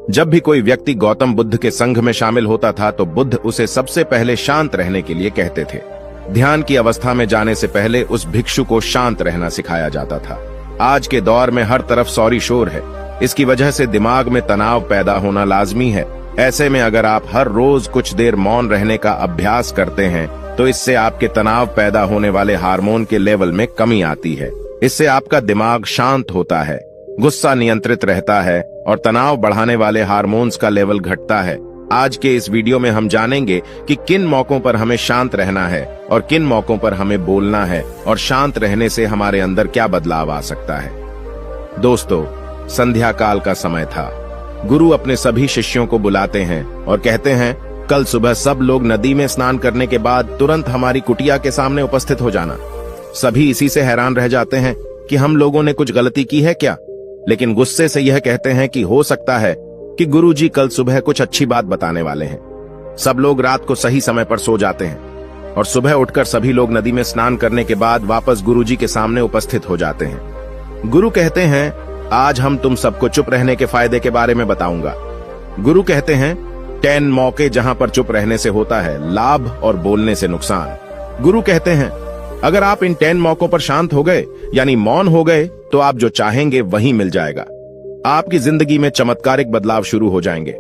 जब भी कोई व्यक्ति गौतम बुद्ध के संघ में शामिल होता था तो बुद्ध उसे सबसे पहले शांत रहने के लिए कहते थे। ध्यान की अवस्था में जाने से पहले उस भिक्षु को शांत रहना सिखाया जाता था। आज के दौर में हर तरफ सौरी शोर है। इसकी वजह से दिमाग में तनाव पैदा होना लाजमी है। ऐसे में अगर आप हर रोज कुछ देर मौन रहने का अभ्यास करते हैं तो इससे आपके तनाव पैदा होने वाले हार्मोन के लेवल में कमी आती है। इससे आपका दिमाग शांत होता है, गुस्सा नियंत्रित रहता है और तनाव बढ़ाने वाले हार्मोन्स का लेवल घटता है। आज के इस वीडियो में हम जानेंगे कि किन मौकों पर हमें शांत रहना है और किन मौकों पर हमें बोलना है और शांत रहने से हमारे अंदर क्या बदलाव आ सकता है। दोस्तों, संध्या काल का समय था। गुरु अपने सभी शिष्यों को बुलाते हैं और कहते हैं, कल सुबह सब लोग नदी में स्नान करने के बाद तुरंत हमारी कुटिया के सामने उपस्थित हो जाना। सभी इसी से हैरान रह जाते हैं कि हम लोगों ने कुछ गलती की है क्या, लेकिन गुस्से से यह कहते हैं कि हो सकता है कि गुरुजी कल सुबह कुछ अच्छी बात बताने वाले हैं। सब लोग रात को सही समय पर सो जाते हैं और सुबह उठकर सभी लोग नदी में स्नान करने के बाद वापस गुरुजी के सामने उपस्थित हो जाते हैं। गुरु कहते हैं, आज हम तुम सबको चुप रहने के फायदे के बारे में बताऊंगा। गुरु कहते हैं, 10 मौके जहां पर चुप रहने से होता है लाभ और बोलने से नुकसान। गुरु कहते हैं, अगर आप इन 10 मौकों पर शांत हो गए यानी मौन हो गए तो आप जो चाहेंगे वही मिल जाएगा। आपकी जिंदगी में चमत्कारिक बदलाव शुरू हो जाएंगे।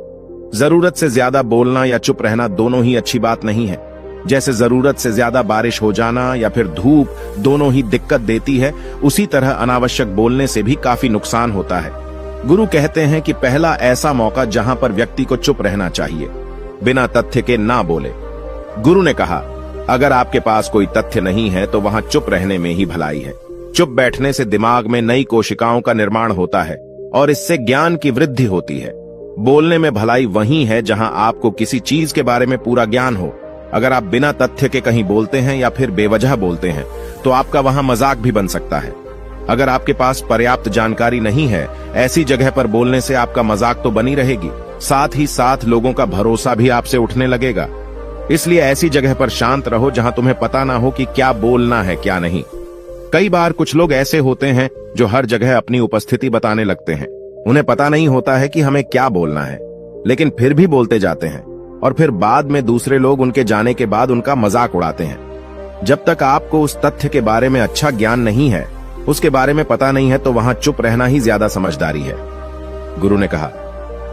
जरूरत से ज्यादा बोलना या चुप रहना दोनों ही अच्छी बात नहीं है। जैसे जरूरत से ज्यादा बारिश हो जाना या फिर धूप दोनों ही दिक्कत देती है, उसी तरह अनावश्यक बोलने से भी काफी नुकसान होता है। गुरु कहते हैं कि पहला ऐसा मौका जहां पर व्यक्ति को चुप रहना चाहिए, बिना तथ्य के ना बोले। गुरु ने कहा, अगर आपके पास कोई तथ्य नहीं है तो वहां चुप रहने में ही भलाई है। चुप बैठने से दिमाग में नई कोशिकाओं का निर्माण होता है और इससे ज्ञान की वृद्धि होती है। बोलने में भलाई वही है जहां आपको किसी चीज के बारे में पूरा ज्ञान हो। अगर आप बिना तथ्य के कहीं बोलते हैं या फिर बेवजह बोलते हैं तो आपका वहां मजाक भी बन सकता है। अगर आपके पास पर्याप्त जानकारी नहीं है, ऐसी जगह पर बोलने से आपका मजाक तो बनी रहेगी, साथ ही साथ लोगों का भरोसा भी आपसे उठने लगेगा। इसलिए ऐसी जगह पर शांत रहो जहां तुम्हें पता ना हो कि क्या बोलना है क्या नहीं। कई बार कुछ लोग ऐसे होते हैं जो हर जगह अपनी उपस्थिति बताने लगते हैं। उन्हें पता नहीं होता है कि हमें क्या बोलना है, लेकिन फिर भी बोलते जाते हैं और फिर बाद में दूसरे लोग उनके जाने के बाद उनका मजाक उड़ाते हैं। जब तक आपको उस तथ्य के बारे में अच्छा ज्ञान नहीं है, उसके बारे में पता नहीं है, तो वहां चुप रहना ही ज्यादा समझदारी है। गुरु ने कहा,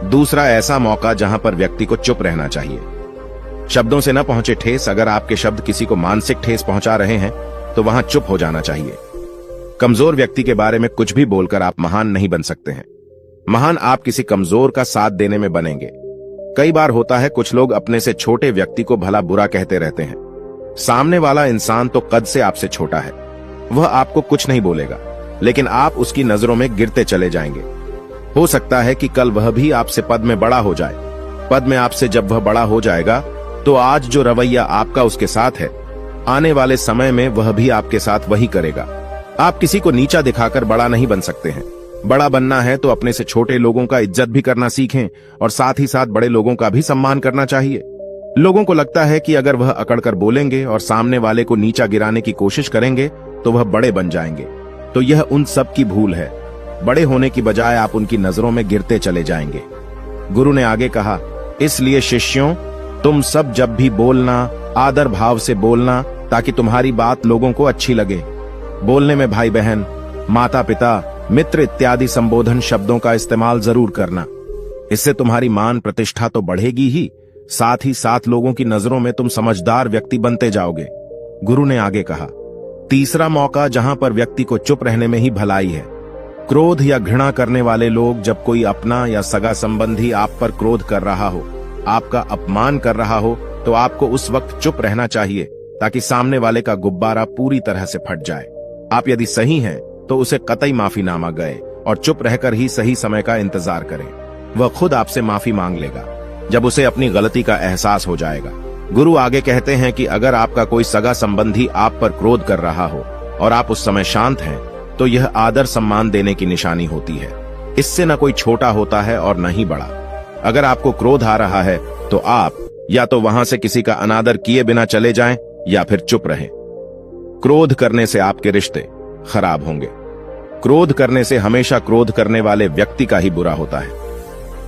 दूसरा ऐसा मौका जहां पर व्यक्ति को चुप रहना चाहिए। शब्दों से न पहुंचे ठेस। अगर आपके शब्द किसी को मानसिक ठेस पहुंचा रहे हैं तो वहां चुप हो जाना चाहिए। कमजोर व्यक्ति के बारे में कुछ भी बोलकर आप महान नहीं बन सकते हैं। महान आप किसी कमजोर का साथ देने में बनेंगे। कई बार होता है कुछ लोग अपने से छोटे व्यक्ति को भला बुरा कहते रहते हैं। सामने वाला इंसान तो कद से आपसे छोटा है, वह आपको कुछ नहीं बोलेगा, लेकिन आप उसकी नजरों में गिरते चले जाएंगे। हो सकता है कि कल वह भी आपसे पद में बड़ा हो जाए। पद में आपसे जब वह बड़ा हो जाएगा तो आज जो रवैया आपका उसके साथ है, आने वाले समय में वह भी आपके साथ वही करेगा। आप किसी को नीचा दिखाकर बड़ा नहीं बन सकते हैं। बड़ा बनना है तो अपने से छोटे लोगों का इज्जत भी करना सीखें और साथ ही साथ बड़े लोगों का भी सम्मान करना चाहिए। लोगों को लगता है कि अगर वह अकड़कर बोलेंगे और सामने वाले को नीचा गिराने की कोशिश करेंगे तो वह बड़े बन जाएंगे, तो यह उन सब की भूल है। बड़े होने की बजाय आप उनकी नजरों में गिरते चले जाएंगे। गुरु ने आगे कहा, इसलिए शिष्यों, तुम सब जब भी बोलना आदर भाव से बोलना, ताकि तुम्हारी बात लोगों को अच्छी लगे। बोलने में भाई बहन, माता पिता, मित्र इत्यादि संबोधन शब्दों का इस्तेमाल जरूर करना। इससे तुम्हारी मान प्रतिष्ठा तो बढ़ेगी ही, साथ ही साथ लोगों की नजरों में तुम समझदार व्यक्ति बनते जाओगे। गुरु ने आगे कहा, तीसरा मौका जहां पर व्यक्ति को चुप रहने में ही भलाई है। क्रोध या घृणा करने वाले लोग, जब कोई अपना या सगा संबंधी आप पर क्रोध कर रहा हो, आपका अपमान कर रहा हो, तो आपको उस वक्त चुप रहना चाहिए ताकि सामने वाले का गुब्बारा पूरी तरह से फट जाए। आप यदि सही हैं तो उसे कतई माफीनामा गए और चुप रहकर ही सही समय का इंतजार करें। वह खुद आपसे माफी मांग लेगा जब उसे अपनी गलती का एहसास हो जाएगा। गुरु आगे कहते हैं कि अगर आपका कोई सगा संबंधी आप पर क्रोध कर रहा हो और आप उस समय शांत हैं, तो यह आदर सम्मान देने की निशानी होती है। इससे न कोई छोटा होता है और न ही बड़ा। अगर आपको क्रोध आ रहा है तो आप या तो वहां से किसी का अनादर किए बिना चले जाएं या फिर चुप रहें। क्रोध करने से आपके रिश्ते खराब होंगे। क्रोध करने से हमेशा क्रोध करने वाले व्यक्ति का ही बुरा होता है।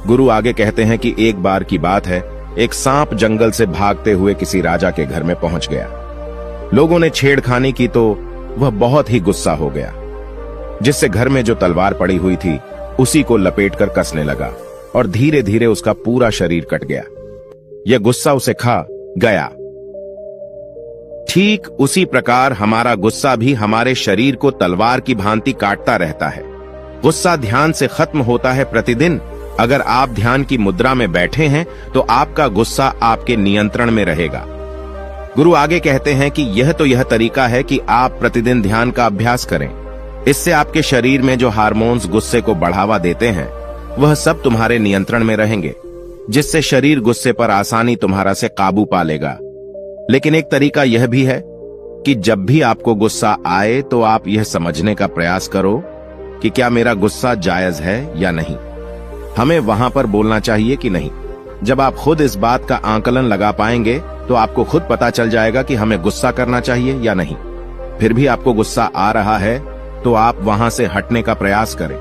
गुरु आगे कहते हैं कि एक बार की बात है, एक सांप जंगल से भागते हुए किसी राजा के घर में पहुंच गया। लोगों ने छेड़खानी की तो वह बहुत ही गुस्सा हो गया, जिससे घर में जो तलवार पड़ी हुई थी उसी को लपेटकर कसने लगा और धीरे धीरे उसका पूरा शरीर कट गया। यह गुस्सा उसे खा गया। ठीक उसी प्रकार हमारा गुस्सा भी हमारे शरीर को तलवार की भांति काटता रहता है। गुस्सा ध्यान से खत्म होता है प्रतिदिन। अगर आप ध्यान की मुद्रा में बैठे हैं तो आपका गुस्सा आपके नियंत्रण में रहेगा। गुरु आगे कहते हैं कि यह तरीका है कि आप प्रतिदिन ध्यान का अभ्यास करें। इससे आपके शरीर में जो हार्मोन्स गुस्से को बढ़ावा देते हैं वह सब तुम्हारे नियंत्रण में रहेंगे, जिससे शरीर गुस्से पर आसानी तुम्हारा से काबू पा लेगा। लेकिन एक तरीका यह भी है कि जब भी आपको गुस्सा आए तो आप यह समझने का प्रयास करो कि क्या मेरा गुस्सा जायज है या नहीं, हमें वहां पर बोलना चाहिए कि नहीं। जब आप खुद इस बात का आकलन लगा पाएंगे तो आपको खुद पता चल जाएगा कि हमें गुस्सा करना चाहिए या नहीं। फिर भी आपको गुस्सा आ रहा है तो आप वहां से हटने का प्रयास करें,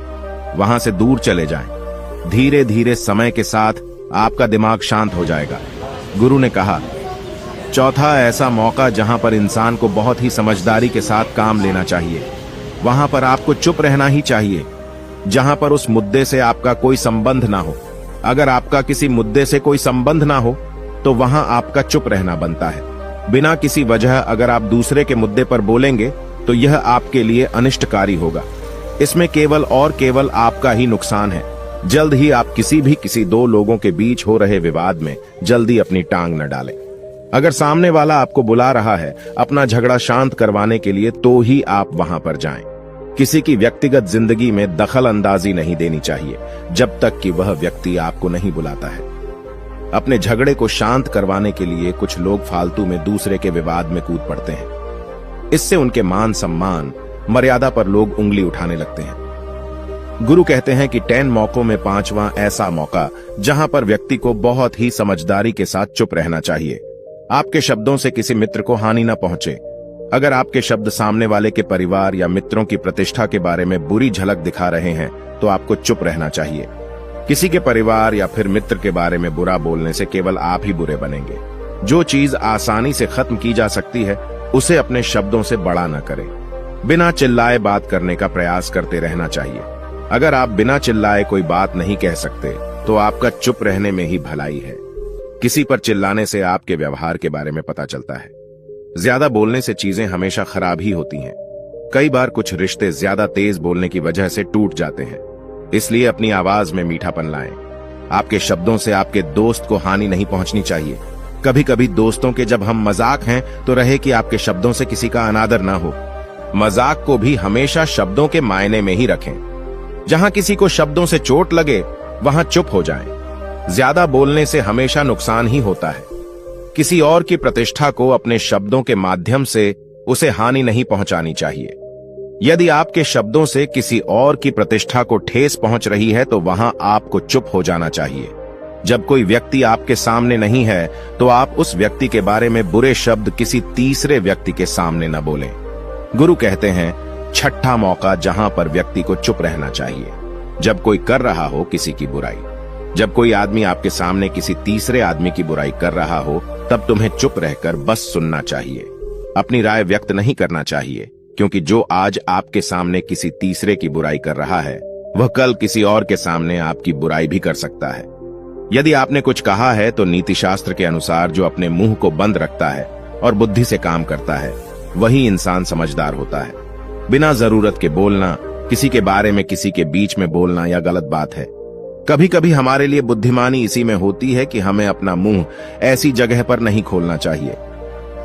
वहां से दूर चले जाएं। धीरे धीरे समय के साथ आपका दिमाग शांत हो जाएगा। गुरु ने कहा, चौथा ऐसा मौका जहां पर इंसान को बहुत ही समझदारी के साथ काम लेना चाहिए, वहां पर आपको चुप रहना ही चाहिए, जहां पर उस मुद्दे से आपका कोई संबंध ना हो। अगर आपका किसी मुद्दे से कोई संबंध ना हो तो वहां आपका चुप रहना बनता है। बिना किसी वजह अगर आप दूसरे के मुद्दे पर बोलेंगे तो यह आपके लिए अनिष्टकारी होगा। इसमें केवल और केवल आपका ही नुकसान है। जल्द ही आप किसी दो लोगों के बीच हो रहे विवाद में जल्दी अपनी टांग न डालें। अगर सामने वाला आपको बुला रहा है अपना झगड़ा शांत करवाने के लिए तो ही आप वहां पर जाएं। किसी की व्यक्तिगत जिंदगी में दखल अंदाजी नहीं देनी चाहिए जब तक कि वह व्यक्ति आपको नहीं बुलाता है। अपने झगड़े को शांत करवाने के लिए कुछ लोग फालतू में दूसरे के विवाद में कूद पड़ते हैं। इससे उनके मान सम्मान मर्यादा पर लोग उंगली उठाने लगते हैं। गुरु कहते हैं कि 10 मौकों में 5वां ऐसा मौका जहां पर व्यक्ति को बहुत ही समझदारी के साथ चुप रहना चाहिए। आपके शब्दों से किसी मित्र को हानि न पहुंचे। अगर आपके शब्द सामने वाले के परिवार या मित्रों की प्रतिष्ठा के बारे में बुरी झलक दिखा रहे हैं तो आपको चुप रहना चाहिए। किसी के परिवार या फिर मित्र के बारे में बुरा बोलने से केवल आप ही बुरे बनेंगे। जो चीज आसानी से खत्म की जा सकती है उसे अपने शब्दों से बड़ा न करें। बिना चिल्लाए बात करने का प्रयास करते रहना चाहिए। अगर आप बिना चिल्लाए कोई बात नहीं कह सकते तो आपका चुप रहने में ही भलाई है। किसी पर चिल्लाने से आपके व्यवहार के बारे में पता चलता है। ज्यादा बोलने से चीजें हमेशा खराब ही होती हैं। कई बार कुछ रिश्ते ज्यादा तेज बोलने की वजह से टूट जाते हैं। इसलिए अपनी आवाज में मीठापन लाएं। आपके शब्दों से आपके दोस्त को हानि नहीं पहुंचनी चाहिए। कभी कभी दोस्तों के जब हम मजाक हैं तो रहे कि आपके शब्दों से किसी का अनादर ना हो। मजाक को भी हमेशा शब्दों के मायने में ही रखें। जहां किसी को शब्दों से चोट लगे वहां चुप हो जाएं। ज्यादा बोलने से हमेशा नुकसान ही होता है। किसी और की प्रतिष्ठा को अपने शब्दों के माध्यम से उसे हानि नहीं पहुंचानी चाहिए। यदि आपके शब्दों से किसी और की प्रतिष्ठा को ठेस पहुंच रही है तो वहां आपको चुप हो जाना चाहिए। जब कोई व्यक्ति आपके सामने नहीं है तो आप उस व्यक्ति के बारे में बुरे शब्द किसी तीसरे व्यक्ति के सामने न बोलें। गुरु कहते हैं, छठा मौका जहां पर व्यक्ति को चुप रहना चाहिए, जब कोई कर रहा हो किसी की बुराई। जब कोई आदमी आपके सामने किसी तीसरे आदमी की बुराई कर रहा हो तब तुम्हें चुप रहकर बस सुनना चाहिए। अपनी राय व्यक्त नहीं करना चाहिए, क्योंकि जो आज आपके सामने किसी तीसरे की बुराई कर रहा है वह कल किसी और के सामने आपकी बुराई भी कर सकता है। यदि आपने कुछ कहा है तो नीति शास्त्र के अनुसार जो अपने मुंह को बंद रखता है और बुद्धि से काम करता है वही इंसान समझदार होता है। बिना जरूरत के बोलना, किसी के बारे में किसी के बीच में बोलना यह गलत बात है। कभी कभी हमारे लिए बुद्धिमानी इसी में होती है कि हमें अपना मुंह ऐसी जगह पर नहीं खोलना चाहिए।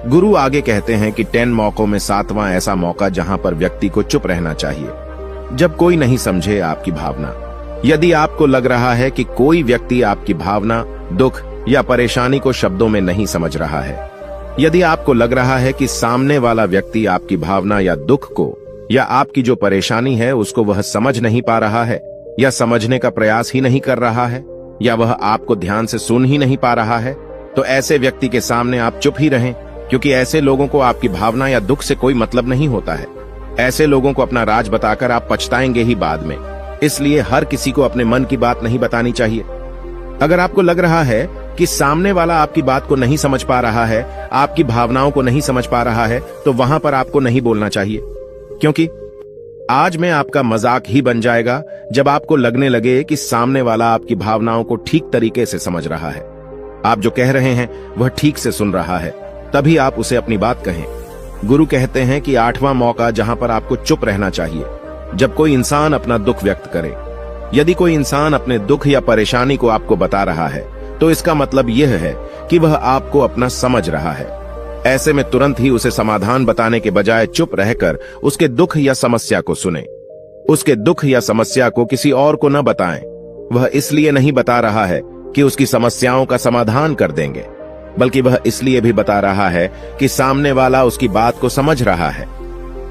गुरु आगे कहते हैं कि 10 मौकों में 7वां ऐसा मौका जहां पर व्यक्ति को चुप रहना चाहिए, जब कोई नहीं समझे आपकी भावना। यदि आपको लग रहा है कि कोई व्यक्ति आपकी भावना, दुख या परेशानी को शब्दों में नहीं समझ रहा है, यदि आपको लग रहा है कि सामने वाला व्यक्ति आपकी भावना या दुख को या आपकी जो परेशानी है उसको वह समझ नहीं पा रहा है या समझने का प्रयास ही नहीं कर रहा है या वह आपको ध्यान से सुन ही नहीं पा रहा है, तो ऐसे व्यक्ति के सामने आप चुप ही रहें, क्योंकि ऐसे लोगों को आपकी भावना या दुख से कोई मतलब नहीं होता है। ऐसे लोगों को अपना राज बताकर आप पछताएंगे ही बाद में। इसलिए हर किसी को अपने मन की बात नहीं बतानी चाहिए। अगर आपको लग रहा है कि सामने वाला आपकी बात को नहीं समझ पा रहा है, आपकी भावनाओं को नहीं समझ पा रहा है, तो वहां पर आपको नहीं बोलना चाहिए, क्योंकि आज में आपका मजाक ही बन जाएगा जब आपको लगने लगे कि सामने वाला आपकी भावनाओं को ठीक तरीके से समझ रहा है, आप जो कह रहे हैं वह ठीक से सुन रहा है, तभी आप उसे अपनी बात कहें। गुरु कहते हैं कि 8वां मौका जहां पर आपको चुप रहना चाहिए, जब कोई इंसान अपना दुख व्यक्त करे। यदि कोई इंसान अपने दुख या परेशानी को आपको बता रहा है, तो इसका मतलब यह है कि वह आपको अपना समझ रहा है। ऐसे में तुरंत ही उसे समाधान बताने के बजाय चुप रहकर उसके दुख या समस्या को सुने। उसके दुख या समस्या को किसी और को न बताएं। वह इसलिए नहीं बता रहा है कि उसकी समस्याओं का समाधान कर देंगे, बल्कि वह इसलिए भी बता रहा है कि सामने वाला उसकी बात को समझ रहा है।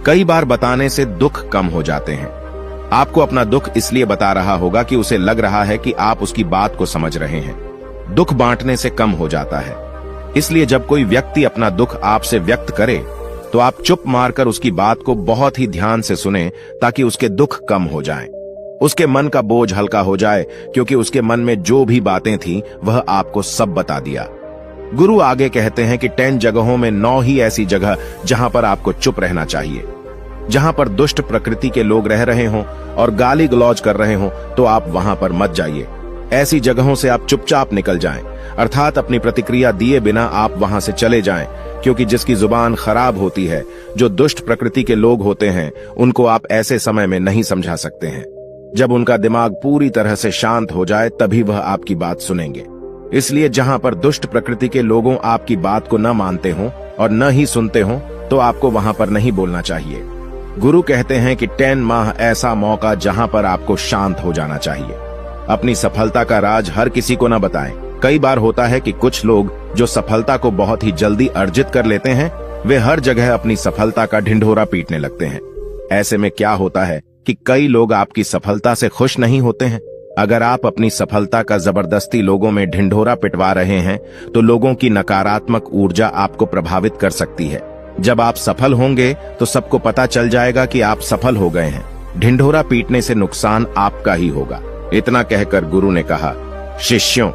कई बार बताने से दुख कम हो जाते हैं। आपको अपना दुख इसलिए बता रहा होगा कि उसे लग रहा है कि आप उसकी बात को समझ रहे हैं। दुख बांटने से कम हो जाता है। इसलिए जब कोई व्यक्ति अपना दुख आपसे व्यक्त करे, तो आप चुप मारकर उसकी बात को बहुत ही ध्यान से सुने, ताकि उसके दुख कम हो जाएं। उसके मन का बोझ हल्का हो जाए, क्योंकि उसके मन में जो भी बातें थीं, वह आपको सब बता दिया। गुरु आगे कहते हैं कि 10 जगहों में 9 ही ऐसी जगह जहां पर आपको चुप रहना चाहिए। जहां पर दुष्ट प्रकृति के लोग रह रहे हों और गाली गलौज कर रहे हों, तो आप वहां पर मत जाइए। ऐसी जगहों से आप चुपचाप निकल जाएं, अर्थात अपनी प्रतिक्रिया दिए बिना आप वहां से चले जाएं, क्योंकि जिसकी जुबान खराब होती है, जो दुष्ट प्रकृति के लोग होते हैं, उनको आप ऐसे समय में नहीं समझा सकते हैं। जब उनका दिमाग पूरी तरह से शांत हो जाए, तभी वह आपकी बात सुनेंगे। इसलिए जहां पर दुष्ट प्रकृति के लोगों आपकी बात को न मानते हों और न ही सुनते हों, तो आपको वहां पर नहीं बोलना चाहिए। गुरु कहते हैं कि 10 माह ऐसा मौका जहां पर आपको शांत हो जाना चाहिए। अपनी सफलता का राज हर किसी को न बताएं। कई बार होता है कि कुछ लोग जो सफलता को बहुत ही जल्दी अर्जित कर लेते हैं, वे हर जगह अपनी सफलता का ढिंढोरा पीटने लगते हैं। ऐसे में क्या होता है कि कई लोग आपकी सफलता से खुश नहीं होते हैं। अगर आप अपनी सफलता का जबरदस्ती लोगों में ढिंढोरा पिटवा रहे हैं, तो लोगों की नकारात्मक ऊर्जा आपको प्रभावित कर सकती है। जब आप सफल होंगे, तो सबको पता चल जाएगा कि आप सफल हो गए हैं। ढिंढोरा पीटने से नुकसान आपका ही होगा। इतना कहकर गुरु ने कहा, शिष्यों,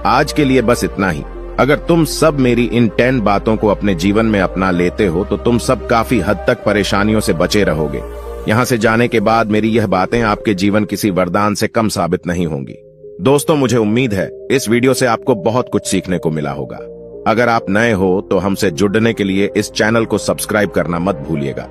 आज के लिए बस इतना ही। अगर तुम सब मेरी इन 10 बातों को अपने जीवन में अपना लेते हो, तो तुम सब काफी हद तक परेशानियों से बचे रहोगे। यहाँ से जाने के बाद मेरी यह बातें आपके जीवन किसी वरदान से कम साबित नहीं होंगी। दोस्तों, मुझे उम्मीद है इस वीडियो से आपको बहुत कुछ सीखने को मिला होगा। अगर आप नए हो तो हमसे जुड़ने के लिए इस चैनल को सब्सक्राइब करना मत भूलिएगा।